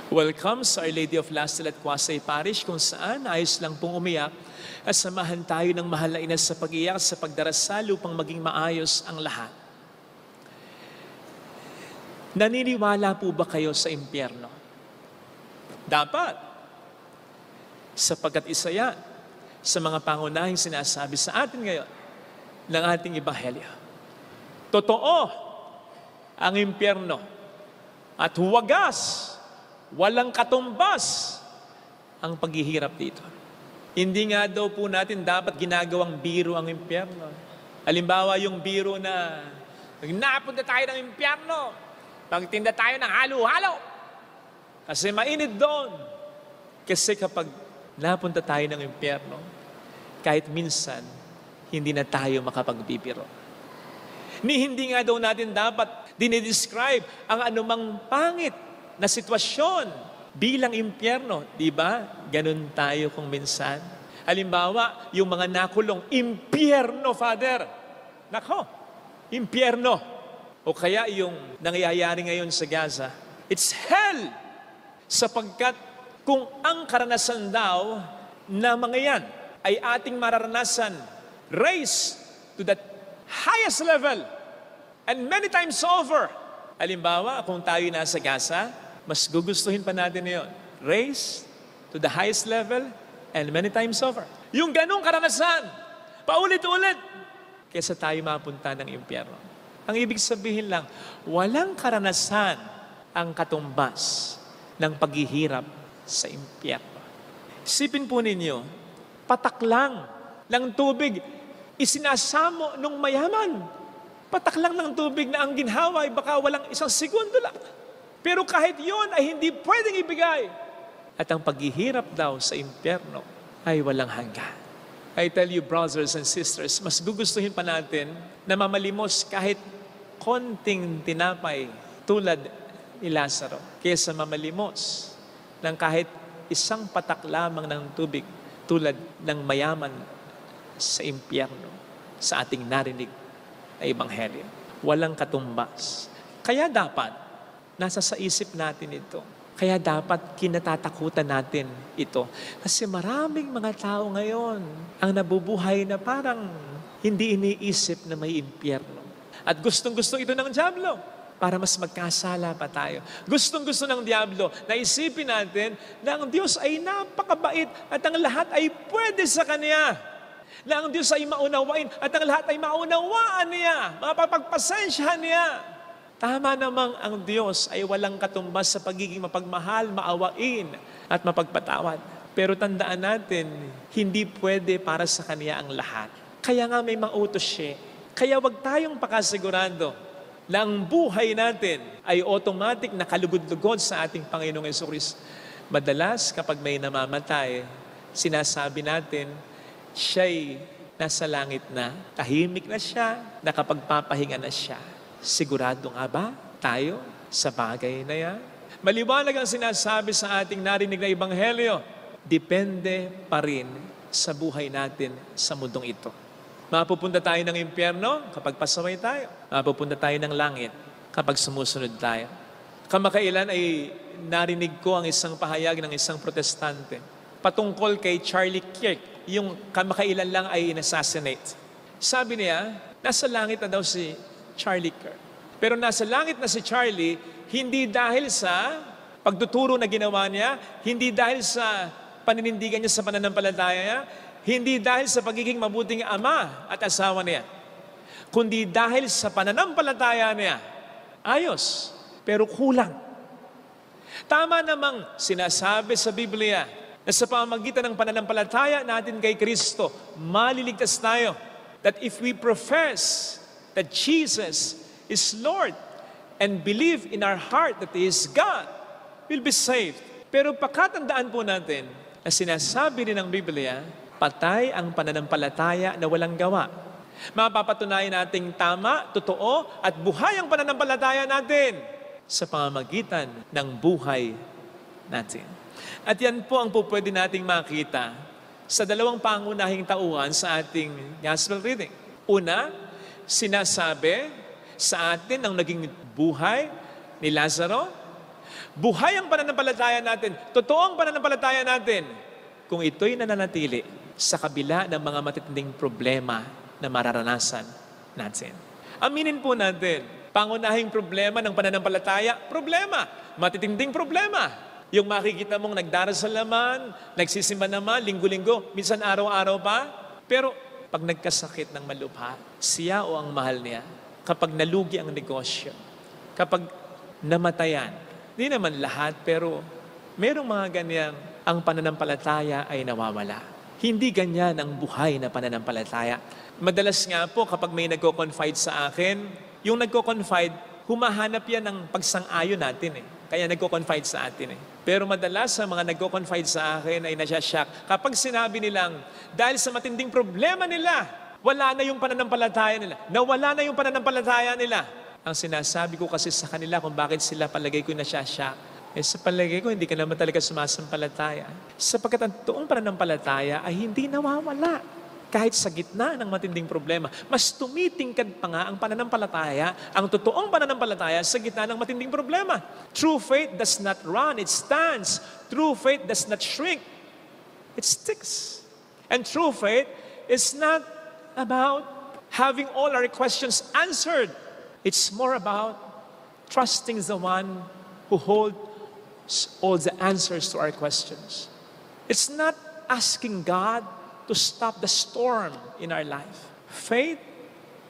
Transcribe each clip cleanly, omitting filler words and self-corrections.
Welcome sa Our Lady of Lastel at Quasay Parish, kung saan ayos lang pong umiyak at samahan tayo ng mahal na ina sa pag-iyak sa pagdarasal upang maging maayos ang lahat. Naniniwala po ba kayo sa impyerno? Dapat. Sapagkat isa yan sa mga pangunahing sinasabi sa atin ngayon ng ating Ebanghelyo. Totoo ang impyerno at wagas, walang katumbas ang paghihirap dito. Hindi nga daw po natin dapat ginagawang biro ang impyerno. Halimbawa yung biro na napunta tayo ng impyerno, pagtinda tayo ng halo-halo. Kasi mainit doon. Kasi kapag napunta tayo ng impyerno, kahit minsan, hindi na tayo makapagbibiro. Hindi nga daw natin dapat dinidescribe ang anumang pangit na sitwasyon bilang impyerno. Di ba? Ganun tayo kung minsan. Halimbawa, yung mga nakulong, impyerno, Father. Nako, impyerno. O kaya yung nangyayari ngayon sa Gaza, it's hell. Sapagkat kung ang karanasan daw na mga yan ay ating mararanasan, raise to that highest level and many times over. Halimbawa, kung tayo nasa Gaza, mas gugustuhin pa natin yun. Raise to the highest level and many times over. Yung ganong karanasan, paulit-ulit, kaysa tayo mapunta ng impyerno. Ang ibig sabihin lang, walang karanasan ang katumbas ng paghihirap sa impyerno. Isipin po ninyo, patak lang ng tubig, isinasamo nung mayaman. Patak lang ng tubig na ang ginhawa ay baka walang isang segundo lang. Pero kahit yun ay hindi pwedeng ibigay. At ang paghihirap daw sa impyerno ay walang hanggan. I tell you, brothers and sisters, mas gugustuhin pa natin na mamalimos kahit konting tinapay tulad ni Lazaro kaysa mamalimos ng kahit isang patak lamang ng tubig tulad ng mayaman sa impyerno sa ating narinig na Ebanghelyo. Walang katumbas. Kaya dapat nasa sa isip natin ito. Kaya dapat kinatatakutan natin ito. Kasi maraming mga tao ngayon ang nabubuhay na parang hindi iniisip na may impyerno. At gustong-gusto ito ng dyablo para mas magkasala pa tayo. Gustong-gusto ng dyablo na isipin natin na ang Diyos ay napakabait at ang lahat ay pwede sa Kanya. Na ang Diyos ay maunawain at ang lahat ay maunawaan niya, mapapagpasensyahan niya. Tama namang ang Diyos ay walang katumbas sa pagiging mapagmahal, maawain at mapagpatawad. Pero tandaan natin, hindi pwede para sa Kanya ang lahat. Kaya nga may mautos siya. Kaya wag tayong pakasigurado na ang buhay natin ay automatic na kalugod-lugod sa ating Panginoong Jesucristo. Madalas kapag may namamatay, sinasabi natin, siya'y nasa langit na, tahimik na siya, nakapagpapahinga na siya. Sigurado nga ba tayo sa bagay na yan? Maliwanag ang sinasabi sa ating narinig na Ebanghelyo, depende pa rin sa buhay natin sa mundong ito. Mapupunta tayo ng impyerno kapag pasaway tayo. Mapupunta tayo ng langit kapag sumusunod tayo. Kamakailan ay narinig ko ang isang pahayag ng isang protestante patungkol kay Charlie Kirk, yung kamakailan lang ay in-assassinate. Sabi niya, nasa langit na daw si Charlie Kirk. Pero nasa langit na si Charlie, hindi dahil sa pagtuturo na ginawa niya, hindi dahil sa paninindigan niya sa pananampalataya niya, hindi dahil sa pagiging mabuting ama at asawa niya, kundi dahil sa pananampalataya niya. Ayos, pero kulang. Tama namang sinasabi sa Biblia na sa pamamagitan ng pananampalataya natin kay Kristo, maliligtas tayo. That if we profess that Jesus is Lord and believe in our heart that He is God, we'll be saved. Pero pakatandaan po natin na sinasabi rin ng Biblia, patay ang pananampalataya na walang gawa. Mapapatunayan nating tama, totoo, at buhay ang pananampalataya natin sa pamamagitan ng buhay natin. At yan po ang pwede nating makita sa dalawang pangunahing tauhan sa ating gospel reading. Una, sinasabi sa atin ang naging buhay ni Lazaro, Buhay ang pananampalataya natin. Totoo ang pananampalataya natin. Kung ito'y nananatili sa kabila ng mga matitinding problema na mararanasan natin. Aminin po natin, pangunahing problema ng pananampalataya, problema. Matitinding problema. Yung makikita mong nagdarasal naman, nagsisimba naman, linggo-linggo, minsan araw-araw pa. Pero pag nagkasakit ng malubha, siya o ang mahal niya, kapag nalugi ang negosyo, kapag namatayan, di naman lahat, pero merong mga ganyan, ang pananampalataya ay nawawala. Hindi ganyan ang buhay na pananampalataya. Madalas nga po kapag may nagko-confide sa akin, yung nagko-confide, humahanap yan ng pagsang-ayon natin Kaya nagko-confide sa atin Pero madalas sa mga nagko-confide sa akin ay nasyashock. Kapag sinabi nilang, dahil sa matinding problema nila, wala na yung pananampalataya nila. Nawala na yung pananampalataya nila. Ang sinasabi ko kasi sa kanila kung bakit sila palagay ko nasyashock. Sa palagay ko, hindi ka naman talaga sumasampalataya. Sapagkat ang toong pananampalataya ay hindi nawawala. Kahit sa gitna ng matinding problema, mas tumitingkad pa nga ang pananampalataya, ang totoong pananampalataya sa gitna ng matinding problema. True faith does not run, it stands. True faith does not shrink, it sticks. And true faith is not about having all our questions answered. It's more about trusting the one who holds all the answers to our questions. It's not asking God to stop the storm in our life. Faith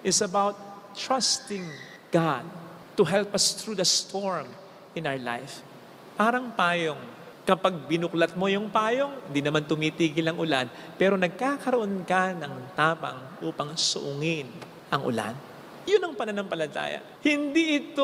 is about trusting God to help us through the storm in our life. Parang payong. Kapag binuklat mo yung payong, hindi naman tumitigil ang ulan, pero nagkakaroon ka ng tapang upang suungin ang ulan. Yun ang pananampalataya. Hindi ito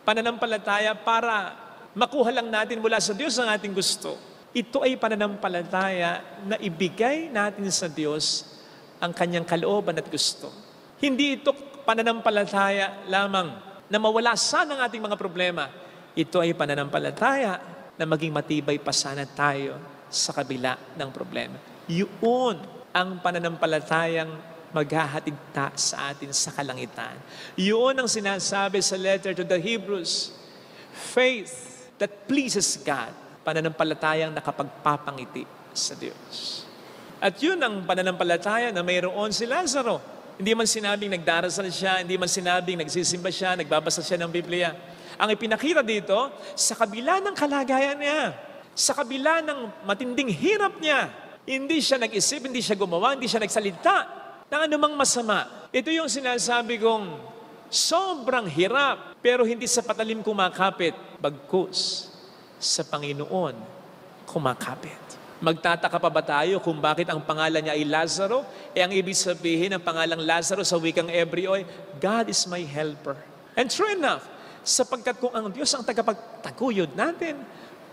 pananampalataya para makuha lang natin mula sa Diyos ang ating gusto. Ito ay pananampalataya na ibigay natin sa Diyos ang kanyang kalooban at gusto. Hindi ito pananampalataya lamang na mawala sana ang ating mga problema. Ito ay pananampalataya na maging matibay pa sana tayo sa kabila ng problema. Yun ang pananampalatayang maghahatid sa atin sa kalangitan. Yun ang sinasabi sa letter to the Hebrews. Faith that pleases God, pananampalatayang nakapagpapangiti sa Diyos. At yun ang pananampalataya na mayroon si Lazaro. Hindi man sinabing nagdarasal siya, hindi man sinabing nagsisimba siya, nagbabasa siya ng Biblia. Ang ipinakita dito, sa kabila ng kalagayan niya, sa kabila ng matinding hirap niya, hindi siya nag-isip, hindi siya gumawa, hindi siya nagsalita ng anumang masama. Ito yung sinasabi kong sobrang hirap, pero hindi sa patalim kumakapit, bagkus sa Panginoon kumakapit. Magtataka pa ba tayo kung bakit ang pangalan niya ay Lazaro? Ang ibig sabihin ng pangalang Lazaro sa wikang Hebreo ay, God is my helper. And true enough, sapagkat kung ang Diyos ang tagapagtaguyod natin,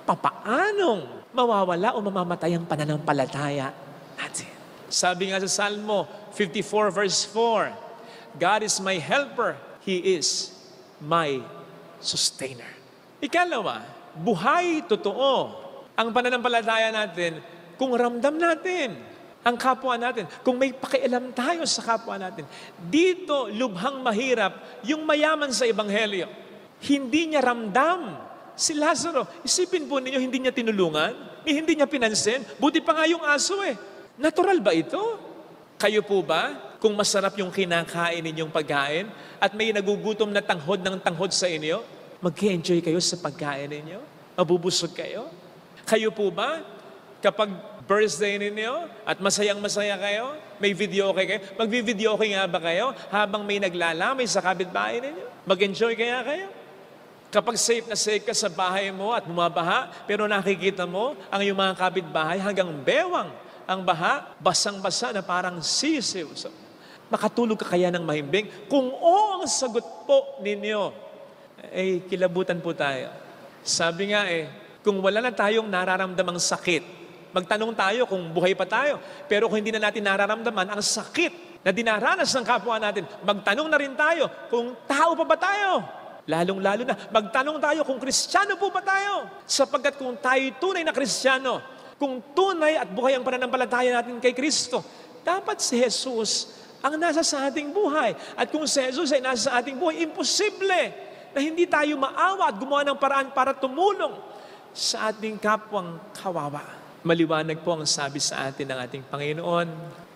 papaanong mawawala o mamamatay ang pananampalataya natin? Sabi nga sa Salmo 54 verse 4, God is my helper, He is my sustainer. Ikalawa, buhay totoo ang pananampalataya natin kung ramdam natin ang kapwa natin, kung may pakialam tayo sa kapwa natin. Dito, lubhang mahirap yung mayaman sa Ebanghelyo. Hindi niya ramdam si Lazaro. Isipin po ninyo, hindi niya tinulungan, hindi niya pinansin, buti pa nga yung aso Natural ba ito? Kayo po ba, kung masarap yung kinakain ninyong pagkain at may nagugutom na tanghod ng tanghod sa inyo, mag-enjoy kayo sa pagkain ninyo? Mabubusog kayo? Kayo po ba, kapag birthday ninyo at masayang-masaya kayo, may video okay kayo, magvi-video okay nga ba kayo habang may naglalamay sa kapitbahay ninyo? Mag-enjoy kaya kayo? Kapag safe na safe ka sa bahay mo at bumabaha, pero nakikita mo ang iyong mga kapitbahay hanggang bewang ang baha, basang-basa na parang sisiw. So, makatulog ka kaya ng mahimbing? Kung ang sagot po ninyo, kilabutan po tayo. Sabi nga kung wala na tayong nararamdamang sakit, magtanong tayo kung buhay pa tayo. Pero kung hindi na natin nararamdaman ang sakit na dinaranas ng kapwa natin, magtanong na rin tayo kung tao pa ba tayo. Lalong-lalo na, magtanong tayo kung Kristiyano po ba tayo. Sapagkat kung tayo tunay na Kristiyano, kung tunay at buhay ang pananampalataya natin kay Kristo, dapat si Jesus ang nasa sa ating buhay. At kung si Jesus ay nasa sa ating buhay, imposible na hindi tayo maawa at gumawa ng paraan para tumulong sa ating kapwang kawawa. Maliwanag po ang sabi sa atin ng ating Panginoon,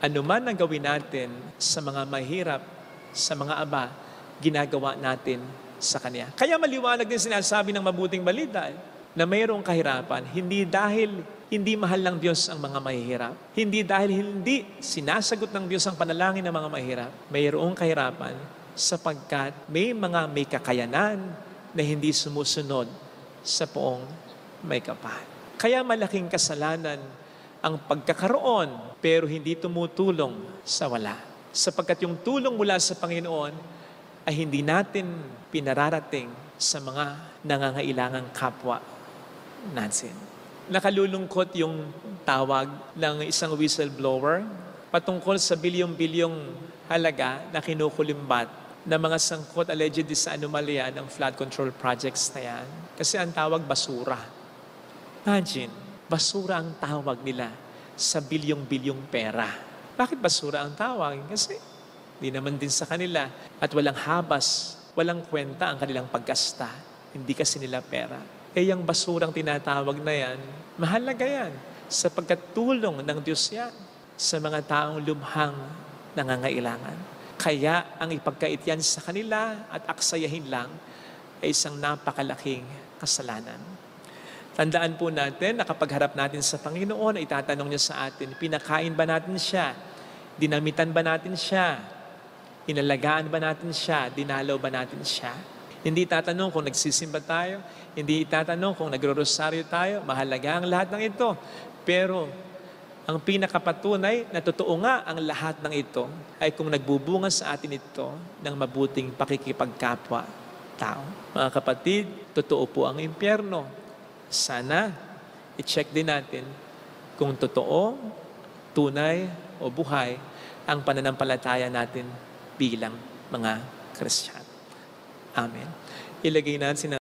anuman ang gawin natin sa mga mahirap, sa mga aba, ginagawa natin sa Kanya. Kaya maliwanag din sinasabi ng mabuting balita na mayroong kahirapan, hindi dahil hindi mahal ng Diyos ang mga mahihirap, hindi dahil hindi sinasagot ng Diyos ang panalangin ng mga mahirap, mayroong kahirapan sapagkat may mga may kakayanan na hindi sumusunod sa poong may kapal. Kaya malaking kasalanan ang pagkakaroon pero hindi tumutulong sa wala. Sapagkat yung tulong mula sa Panginoon ay hindi natin pinararating sa mga nangangailangang kapwa natin. Nakalulungkot yung tawag ng isang whistleblower patungkol sa bilyong-bilyong halaga na kinukulimbat na mga sangkot allegedly sa anomalya ng flood control projects na yan. Kasi ang tawag basura. Imagine, basura ang tawag nila sa bilyong-bilyong pera. Bakit basura ang tawag? Kasi di naman din sa kanila at walang habas, walang kwenta ang kanilang paggasta. Hindi kasi nila pera. Yung basurang tinatawag na yan, mahalaga yan sapagkat tulong ng Diyos yan sa mga taong lubhang nangangailangan. Kaya ang ipagkait yan sa kanila at aksayahin lang ay isang napakalaking kasalanan. Tandaan po natin na kapag harap natin sa Panginoon, ay itatanong niya sa atin, pinakain ba natin siya? Dinamitan ba natin siya? Inalagaan ba natin siya? Dinalaw ba natin siya? Hindi itatanong kung nagsisimba tayo, hindi itatanong kung nagro-rosaryo tayo, mahalaga ang lahat ng ito. Pero ang pinakapatunay na totoo nga ang lahat ng ito ay kung nagbubunga sa atin ito ng mabuting pakikipagkapwa-tao. Mga kapatid, totoo po ang impyerno. Sana i-check din natin kung totoo, tunay o buhay ang pananampalataya natin bilang mga Kristiyano. Amen. Ilagay natin